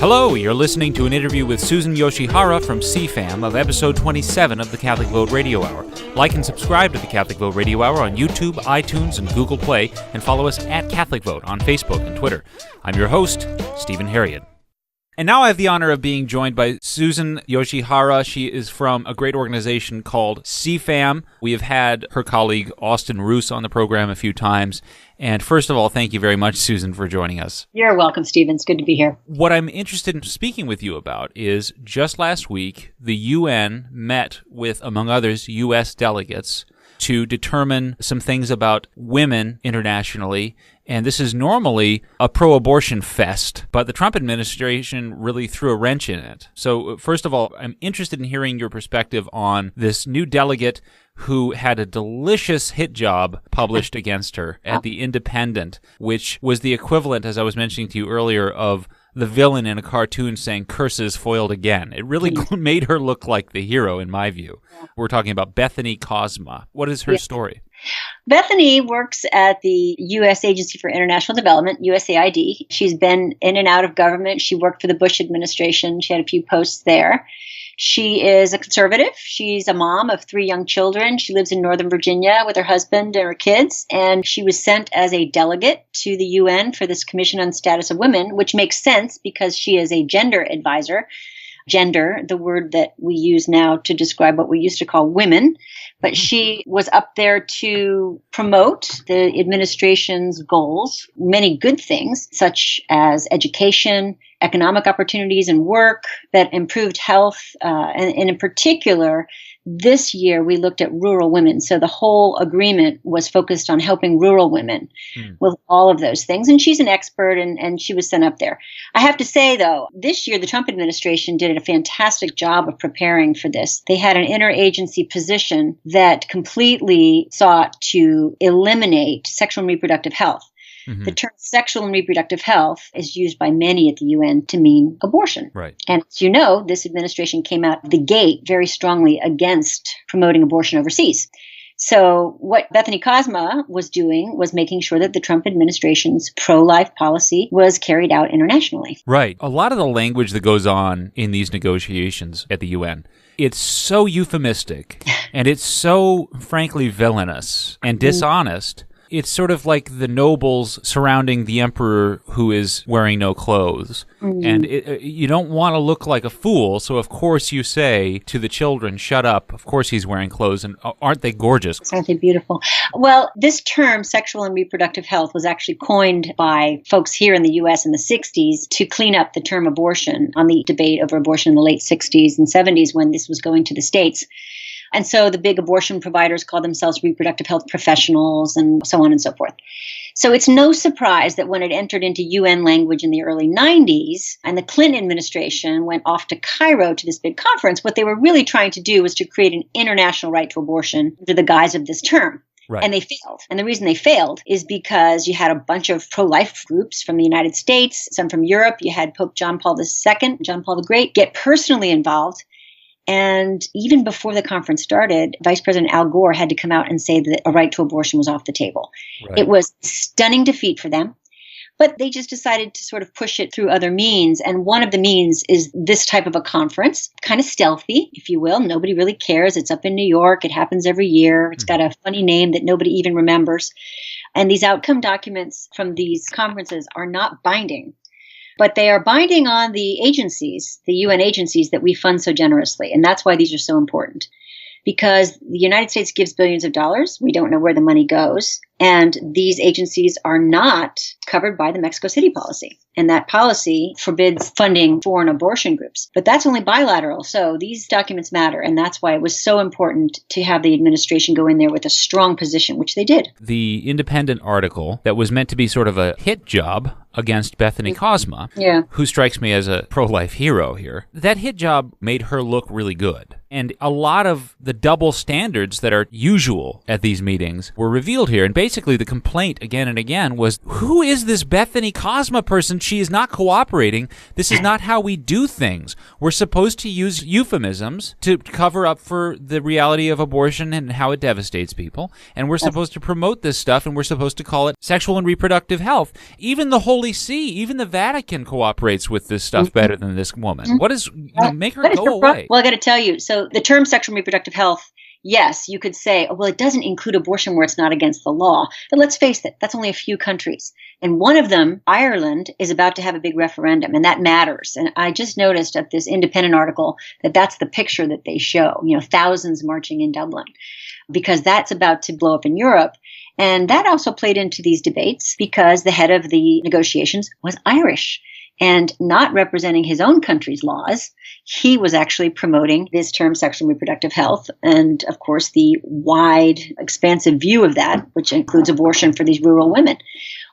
Hello, you're listening to an interview with Susan Yoshihara from CFAM of episode 27 of the Catholic Vote Radio Hour. Like and subscribe to the Catholic Vote Radio Hour on YouTube, iTunes, and Google Play, and follow us at Catholic Vote on Facebook and Twitter. I'm your host, Stephen Harriet. And now I have the honor of being joined by Susan Yoshihara. She is from a great organization called CFAM. We have had her colleague Austin Roos on the program a few times. And first of all, thank you very much, Susan, for joining us. You're welcome, Stephen. It's good to be here. What I'm interested in speaking with you about is just last week, the UN met with, among others, U.S. delegates to determine some things about women internationally. And this is normally a pro-abortion fest, but the Trump administration really threw a wrench in it. So first of all, I'm interested in hearing your perspective on this new delegate who had a delicious hit job published against her at The Independent, which was the equivalent, as I was mentioning to you earlier, of the villain in a cartoon saying curses foiled again. It really made her look like the hero, in my view. We're talking about Bethany Kozma. What is her story? Bethany works at the U.S. Agency for International Development, USAID. She's been in and out of government. She worked for the Bush administration. She had a few posts there. She is a conservative. She's a mom of 3 young children. She lives in Northern Virginia with her husband and her kids. And she was sent as a delegate to the UN for this Commission on Status of Women, which makes sense because she is a gender advisor. Gender, the word that we use now to describe what we used to call women. But she was up there to promote the administration's goals, many good things, such as education, economic opportunities and work that improved health. And in particular, this year we looked at rural women. So the whole agreement was focused on helping rural women with all of those things. And she's an expert, and she was sent up there. I have to say, though, this year the Trump administration did a fantastic job of preparing for this. They had an interagency position that completely sought to eliminate sexual and reproductive health. The term sexual and reproductive health is used by many at the UN to mean abortion. Right. And as you know, this administration came out the gate very strongly against promoting abortion overseas. So what Bethany Kozma was doing was making sure that the Trump administration's pro-life policy was carried out internationally. Right. A lot of the language that goes on in these negotiations at the UN, it's so euphemistic and it's so, frankly, villainous and dishonest. It's sort of like the nobles surrounding the emperor who is wearing no clothes. And you don't want to look like a fool, so of course you say to the children, shut up, of course he's wearing clothes, and aren't they gorgeous? Aren't they beautiful? Well, this term, sexual and reproductive health, was actually coined by folks here in the U.S. in the 60s to clean up the term abortion on the debate over abortion in the late 60s and 70s when this was going to the states. And so the big abortion providers call themselves reproductive health professionals and so on and so forth. So it's no surprise that when it entered into UN language in the early 90s and the Clinton administration went off to Cairo to this big conference, what they were really trying to do was to create an international right to abortion under the guise of this term. Right. And they failed. And the reason they failed is because you had a bunch of pro-life groups from the United States, some from Europe. You had Pope John Paul II, John Paul the Great, get personally involved. And even before the conference started, Vice President Al Gore had to come out and say that a right to abortion was off the table. Right. It was a stunning defeat for them. But they just decided to sort of push it through other means. And one of the means is this type of a conference, kind of stealthy, if you will. Nobody really cares. It's up in New York. It happens every year. It's got a funny name that nobody even remembers. And these outcome documents from these conferences are not binding. But they are binding on the agencies, the UN agencies that we fund so generously. And that's why these are so important. Because the United States gives billions of dollars. We don't know where the money goes. And these agencies are not covered by the Mexico City policy. And that policy forbids funding foreign abortion groups. But that's only bilateral. So these documents matter. And that's why it was so important to have the administration go in there with a strong position, which they did. The Independent article that was meant to be sort of a hit job against Bethany Kozma, who strikes me as a pro-life hero here, that hit job made her look really good. And a lot of the double standards that are usual at these meetings were revealed here. And basically the complaint again and again was, who is this Bethany Kozma person? She is not cooperating. This is not how we do things. We're supposed to use euphemisms to cover up for the reality of abortion and how it devastates people. And we're supposed to promote this stuff, and we're supposed to call it sexual and reproductive health. Even the Holy See, even the Vatican cooperates with this stuff better than this woman. What is, make her go away. Well, I got to tell you, so the term sexual and reproductive health, yes, you could say, well, it doesn't include abortion where it's not against the law. But let's face it, that's only a few countries. And one of them, Ireland, is about to have a big referendum, and that matters. And I just noticed at this Independent article that that's the picture that they show, thousands marching in Dublin, because that's about to blow up in Europe. And that also played into these debates because the head of the negotiations was Irish. And not representing his own country's laws, he was actually promoting this term sexual and reproductive health. And of course, the wide, expansive view of that, which includes abortion for these rural women.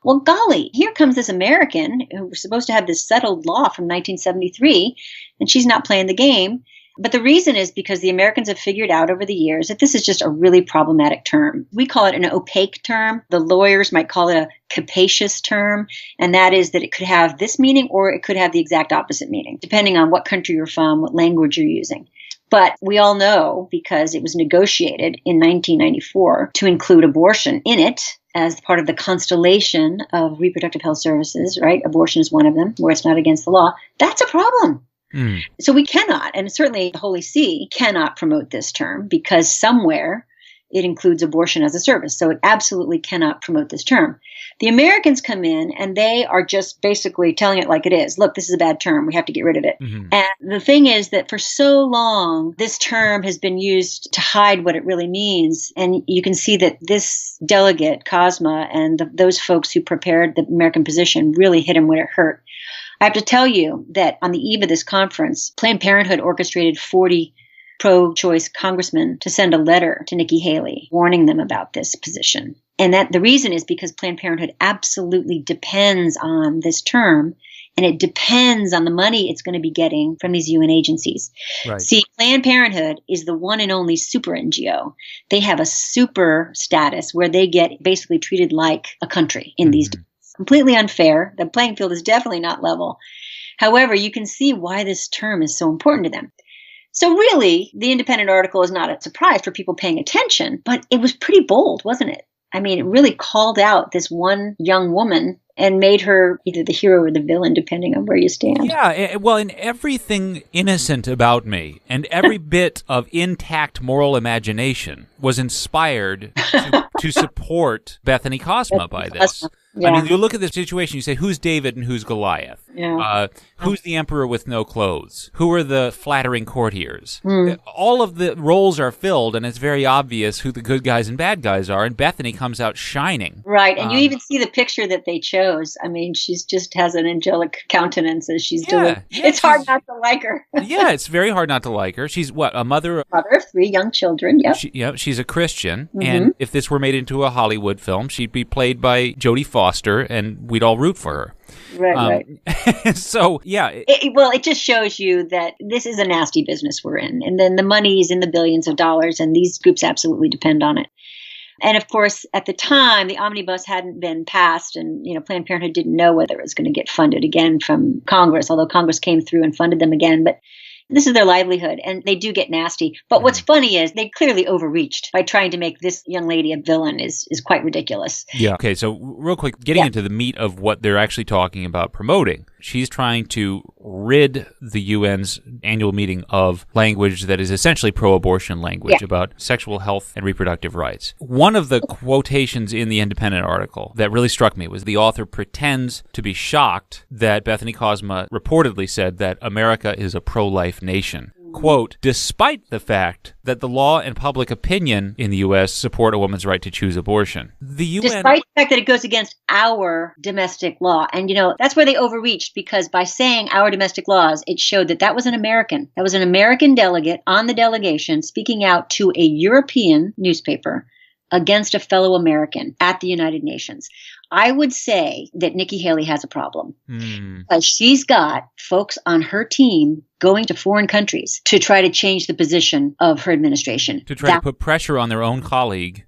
Well, golly, here comes this American who was supposed to have this settled law from 1973, and she's not playing the game. But the reason is because the Americans have figured out over the years that this is just a really problematic term. We call it an opaque term. The lawyers might call it a capacious term, and that is that it could have this meaning or it could have the exact opposite meaning, depending on what country you're from, what language you're using. But we all know, because it was negotiated in 1994 to include abortion in it as part of the constellation of reproductive health services, right? Abortion is one of them, where it's not against the law. That's a problem. So we cannot, and certainly the Holy See cannot promote this term because somewhere it includes abortion as a service. So it absolutely cannot promote this term. The Americans come in and they are just basically telling it like it is. Look, this is a bad term. We have to get rid of it. And the thing is that for so long, this term has been used to hide what it really means. And you can see that this delegate, Kozma, and those folks who prepared the American position really hit him where it hurt. I have to tell you that on the eve of this conference, Planned Parenthood orchestrated 40 pro-choice congressmen to send a letter to Nikki Haley warning them about this position. And that the reason is because Planned Parenthood absolutely depends on this term, and it depends on the money it's going to be getting from these UN agencies. Right. See, Planned Parenthood is the one and only super NGO. They have a super status where they get basically treated like a country in these days. Completely unfair. The playing field is definitely not level. However, you can see why this term is so important to them. So really, the Independent article is not a surprise for people paying attention, but it was pretty bold, wasn't it? I mean, it really called out this one young woman and made her either the hero or the villain, depending on where you stand. Yeah, well, and everything innocent about me and every bit of intact moral imagination was inspired to support Bethany Kozma by this. Yeah. I mean, you look at the situation, you say, who's David and who's Goliath? Yeah. Who's the emperor with no clothes? Who are the flattering courtiers? All of the roles are filled, and it's very obvious who the good guys and bad guys are, and Bethany comes out shining. Right, and you even see the picture that they chose. I mean, she just has an angelic countenance as she's doing. It's hard not to like her. Yeah, it's very hard not to like her. She's what, a mother? Mother of 3 young children, yep. She's a Christian, and if this were made into a Hollywood film, she'd be played by Jodie Foster, and we'd all root for her. Right. So, yeah. It just shows you that this is a nasty business we're in. And then the money is in the billions of dollars, and these groups absolutely depend on it. And of course, at the time, the omnibus hadn't been passed, and Planned Parenthood didn't know whether it was going to get funded again from Congress, although Congress came through and funded them again. But this is their livelihood, and they do get nasty. But what's funny is they clearly overreached by trying to make this young lady a villain is quite ridiculous. Yeah. Okay, so real quick, getting into the meat of what they're actually talking about promoting. She's trying to rid the UN's annual meeting of language that is essentially pro-abortion language about sexual health and reproductive rights. One of the quotations in the Independent article that really struck me was the author pretends to be shocked that Bethany Kozma reportedly said that America is a pro-life nation. Quote, despite the fact that the law and public opinion in the U.S. support a woman's right to choose abortion. The UN... Despite the fact that it goes against our domestic law. And, that's where they overreached, because by saying our domestic laws, it showed that that was an American. That was an American delegate on the delegation speaking out to a European newspaper against a fellow American at the United Nations. I would say that Nikki Haley has a problem because she's got folks on her team going to foreign countries to try to change the position of her administration. To try to put pressure on their own colleague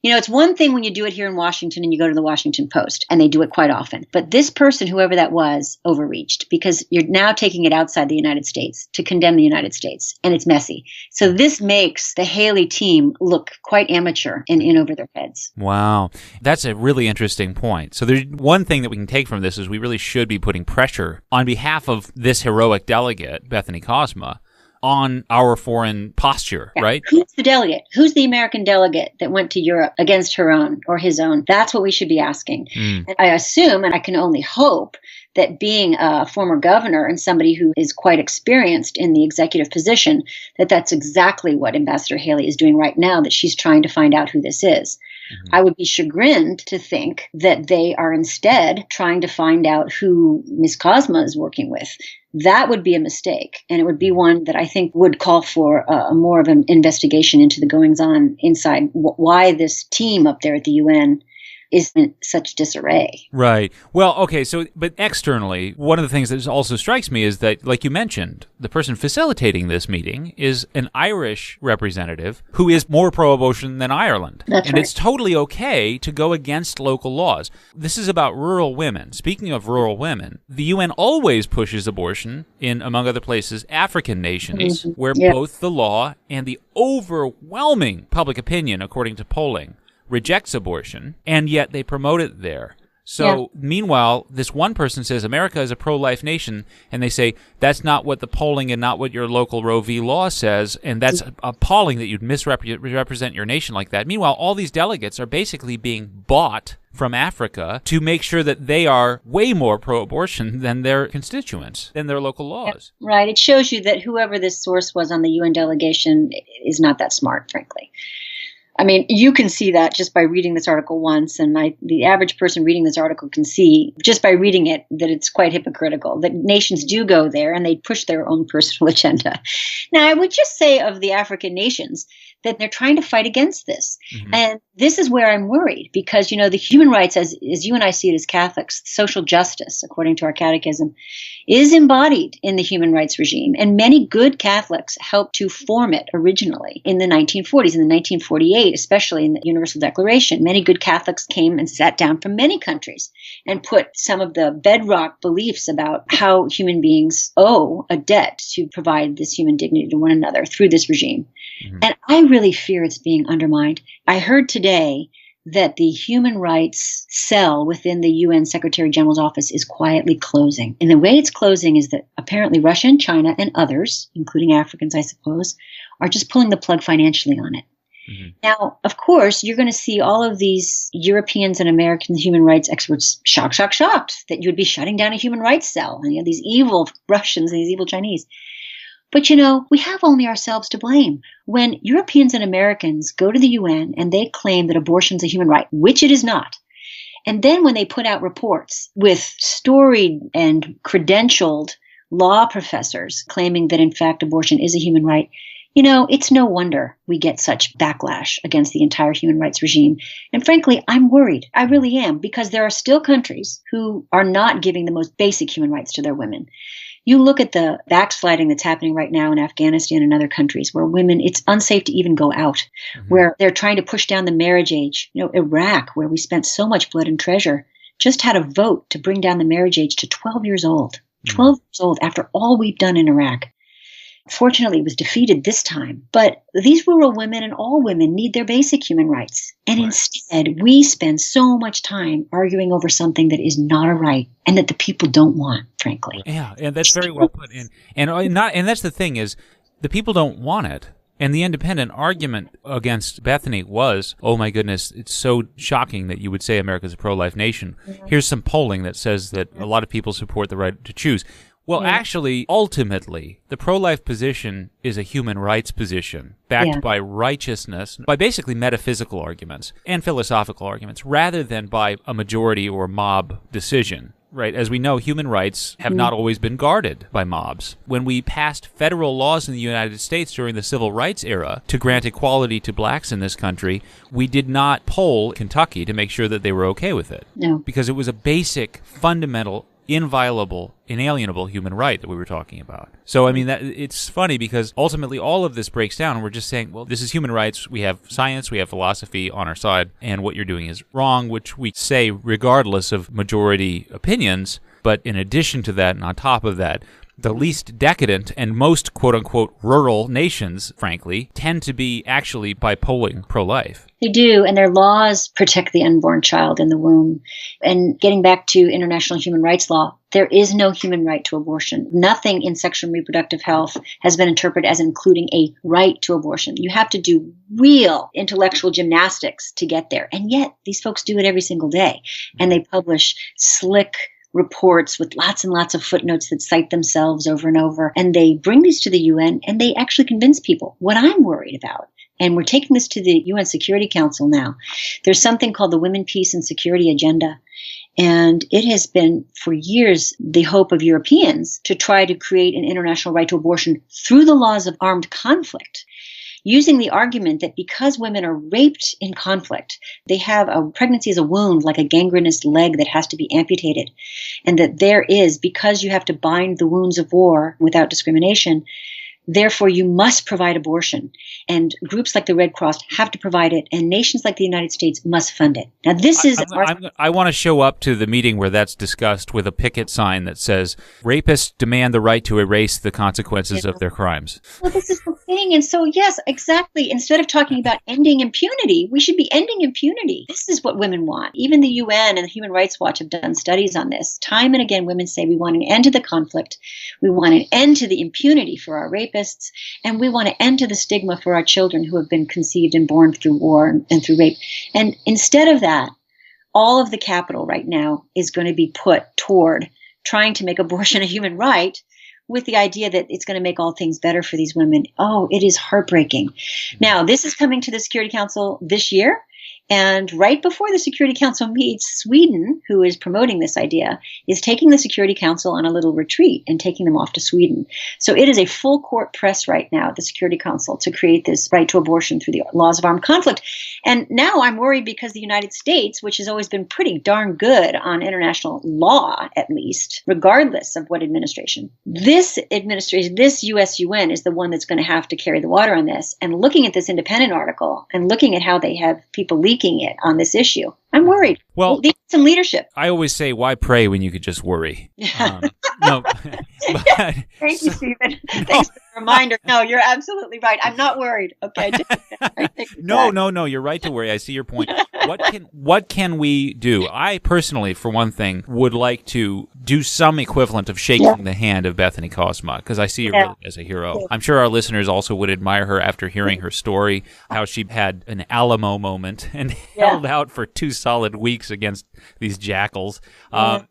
It's one thing when you do it here in Washington and you go to the Washington Post, and they do it quite often. But this person, whoever that was, overreached, because you're now taking it outside the United States to condemn the United States, and it's messy. So this makes the Haley team look quite amateur and in over their heads. Wow. That's a really interesting point. So there's one thing that we can take from this is we really should be putting pressure on behalf of this heroic delegate, Bethany Kozma, on our foreign posture, right? Who's the delegate? Who's the American delegate that went to Europe against her own or his own? That's what we should be asking. And I assume, and I can only hope, that being a former governor and somebody who is quite experienced in the executive position, that's exactly what Ambassador Haley is doing right now, that she's trying to find out who this is. I would be chagrined to think that they are instead trying to find out who Ms. Kozma is working with. That would be a mistake, and it would be one that I think would call for more of an investigation into the goings-on inside why this team up there at the UN is in such disarray. Right. Well, okay, but externally, one of the things that also strikes me is that, like you mentioned, the person facilitating this meeting is an Irish representative who is more pro-abortion than Ireland. That's and right. It's totally okay to go against local laws. This is about rural women. Speaking of rural women, the UN always pushes abortion in, among other places, African nations, where both the law and the overwhelming public opinion, according to polling, rejects abortion, and yet they promote it there. So, meanwhile, this one person says America is a pro-life nation, and they say that's not what the polling and not what your local Roe v. law says, and that's appalling that you'd misrepresent your nation like that. Meanwhile, all these delegates are basically being bought from Africa to make sure that they are way more pro-abortion than their constituents, than their local laws. Right. It shows you that whoever this source was on the UN delegation is not that smart, frankly. I mean, you can see that just by reading this article once, and the average person reading this article can see, just by reading it, that it's quite hypocritical, that nations do go there and they push their own personal agenda. Now, I would just say of the African nations that they're trying to fight against this. And this is where I'm worried, because, the human rights, as you and I see it as Catholics, social justice, according to our catechism, is embodied in the human rights regime. And many good Catholics helped to form it originally in the 1940s, in the 1948, especially in the Universal Declaration. Many good Catholics came and sat down from many countries and put some of the bedrock beliefs about how human beings owe a debt to provide this human dignity to one another through this regime. And I really fear it's being undermined. I heard today that the human rights cell within the UN Secretary General's office is quietly closing. And the way it's closing is that apparently Russia and China and others, including Africans, I suppose, are just pulling the plug financially on it. Now, of course, you're going to see all of these Europeans and American human rights experts shocked that you would be shutting down a human rights cell. And these evil Russians and these evil Chinese. But, we have only ourselves to blame. When Europeans and Americans go to the UN and they claim that abortion is a human right, which it is not, and then when they put out reports with storied and credentialed law professors claiming that, in fact, abortion is a human right, it's no wonder we get such backlash against the entire human rights regime. And frankly, I'm worried. I really am, because there are still countries who are not giving the most basic human rights to their women. You look at the backsliding that's happening right now in Afghanistan and other countries where women, it's unsafe to even go out, where they're trying to push down the marriage age. Iraq, where we spent so much blood and treasure, just had a vote to bring down the marriage age to 12 years old. 12 years old after all we've done in Iraq. Fortunately, it was defeated this time. But these rural women and all women need their basic human rights. And instead, we spend so much time arguing over something that is not a right and that the people don't want, frankly. Yeah, and that's very well put. And that's the thing is, the people don't want it. And the independent argument against Bethany was, oh my goodness, it's so shocking that you would say America's a pro-life nation. Here's some polling that says that a lot of people support the right to choose. Well, actually, ultimately, the pro-life position is a human rights position backed by righteousness, by basically metaphysical arguments and philosophical arguments, rather than by a majority or mob decision. Right, as we know, human rights have not always been guarded by mobs. When we passed federal laws in the United States during the Civil Rights era to grant equality to blacks in this country, we did not poll Kentucky to make sure that they were okay with it. No. Because it was a basic, fundamental inviolable, inalienable human right that we were talking about. So, I mean, it's funny because ultimately all of this breaks down and we're just saying, well, this is human rights. We have science, we have philosophy on our side, and what you're doing is wrong, which we say regardless of majority opinions. But in addition to that and on top of that, the least decadent and most quote-unquote rural nations, frankly, tend to be actually, by polling, pro-life. They do, and their laws protect the unborn child in the womb. And getting back to international human rights law, there is no human right to abortion. Nothing in sexual and reproductive health has been interpreted as including a right to abortion. You have to do real intellectual gymnastics to get there. And yet, these folks do it every single day. And they publish slick reports with lots and lots of footnotes that cite themselves over and over. And they bring these to the UN and they actually convince people. What I'm worried about, and we're taking this to the UN Security Council now, there's something called the Women, Peace and Security Agenda. And it has been for years the hope of Europeans to try to create an international right to abortion through the laws of armed conflict, using the argument that because women are raped in conflict, they have a pregnancy as a wound, like a gangrenous leg that has to be amputated. And that there is, because you have to bind the wounds of war without discrimination, therefore you must provide abortion. And groups like the Red Cross have to provide it, and nations like the United States must fund it. Now this is... I want to show up to the meeting where that's discussed with a picket sign that says, rapists demand the right to erase the consequences of their crimes. Well, this is the thing. And so, yes, exactly. Instead of talking about ending impunity, we should be ending impunity. This is what women want. Even the UN and the Human Rights Watch have done studies on this. Time and again, women say we want an end to the conflict. We want an end to the impunity for our rapists. And we want to end to the stigma for our children who have been conceived and born through war and through rape. And instead of that, all of the capital right now is going to be put toward trying to make abortion a human right, with the idea that it's going to make all things better for these women. Oh, it is heartbreaking. Now, this is coming to the Security Council this year. And right before the Security Council meets, Sweden, who is promoting this idea, is taking the Security Council on a little retreat and taking them off to Sweden. So it is a full court press right now at the Security Council to create this right to abortion through the laws of armed conflict. And now I'm worried because the United States, which has always been pretty darn good on international law, at least, regardless of what administration, this US UN is the one that's going to have to carry the water on this. And looking at this independent article and looking at how they have people leaking it on this issue, I'm worried. Well, they need some leadership. I always say, why pray when you could just worry? No, Thank you, Stephen. Thanks for the reminder. No, you're absolutely right. I'm not worried. Okay. No. You're right to worry. I see your point. What can we do? I personally, for one thing, would like to do some equivalent of shaking the hand of Bethany Kozma, because I see her really as a hero. I'm sure our listeners also would admire her after hearing her story, how she had an Alamo moment and held out for 2 solid weeks against these jackals.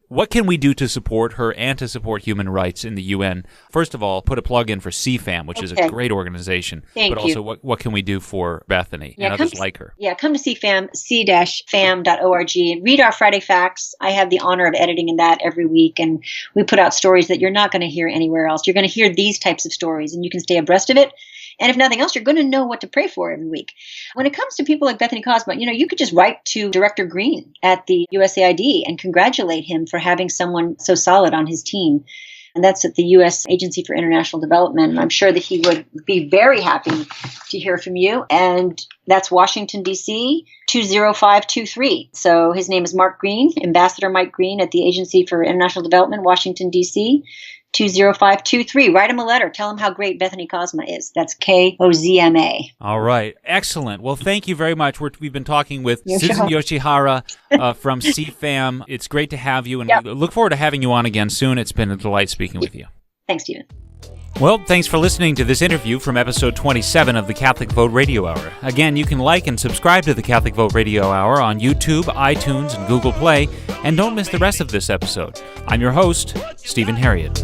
What can we do to support her and to support human rights in the UN? First of all, put a plug in for CFAM, which is a great organization. But also, what can we do for Bethany and others like her? Yeah, come to CFAM, c-fam.org, and read our Friday Facts. I have the honor of editing in that every week, and we put out stories that you're not going to hear anywhere else. You're going to hear these types of stories, and you can stay abreast of it. And if nothing else, you're going to know what to pray for every week. When it comes to people like Bethany Kozma, you could just write to Director Green at the USAID and congratulate him for having someone so solid on his team. And that's at the U.S. Agency for International Development. And I'm sure that he would be very happy to hear from you. And that's Washington, D.C., 20523. So his name is Mark Green, Ambassador Mike Green at the Agency for International Development, Washington, D.C., 20523. Write him a letter. Tell him how great Bethany Kozma is. That's Kozma. All right. Excellent. Well, thank you very much. We've been talking with Susan Yoshihara from CFAM. It's great to have you, and we look forward to having you on again soon. It's been a delight speaking with you. Thanks, Stephen. Well, thanks for listening to this interview from episode 27 of the Catholic Vote Radio Hour. Again, you can like and subscribe to the Catholic Vote Radio Hour on YouTube, iTunes, and Google Play, and don't miss the rest of this episode. I'm your host, Stephen Harriott.